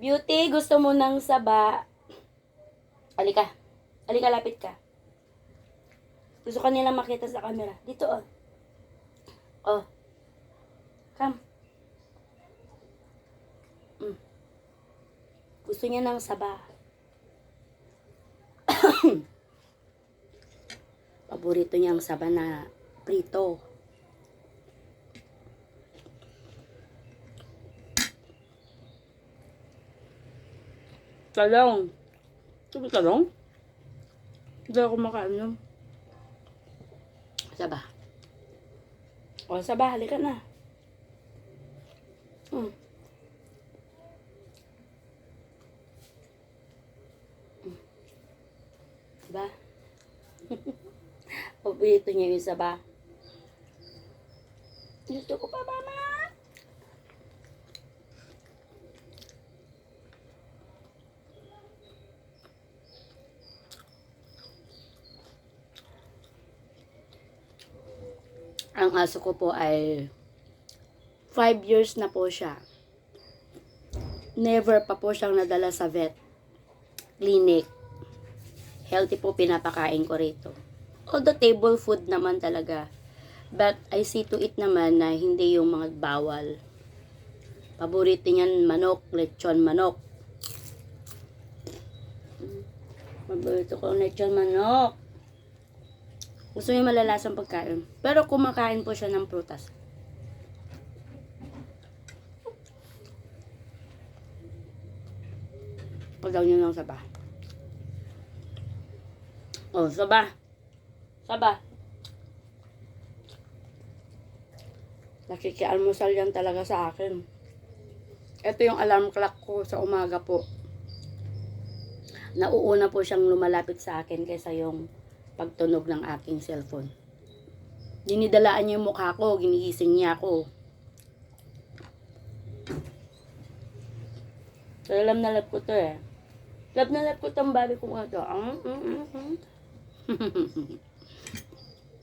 Beauty, gusto mo ng saba? Alika. Alika, lapit ka. Gusto ka nila makita sa camera. Dito, oh. Oh. Come. Gusto niya ng saba. Paborito niya ang saba na prito. Talong. Ito ba talong? Hindi ako makain yun. Saba. O, saba. Halika na. Saba. Paborito niya yung saba. Gusto ko pa, mama. Ang aso ko po ay 5 years na po siya. Never pa po siyang nadala sa vet clinic. Healthy po pinapakain ko rito. Although table food naman talaga. But I see to it naman na hindi yung mga bawal. Paborito niyan manok, lechon manok. Paborito ko lechon manok. Gusto niya malalasang pagkain. Pero kumakain po siya ng prutas. Pagdaw niyo ng saba. Oh, saba. Saba. Nakikialmusal yan talaga sa akin. Ito yung alarm clock ko sa umaga po. Nauuna po siyang lumalapit sa akin kaysa yung pagtunog ng aking cellphone. Dinidalaan niya yung mukha ko, ginigising niya ako. So, alam na love ko to eh. Love na love ko tong baby ko nga to.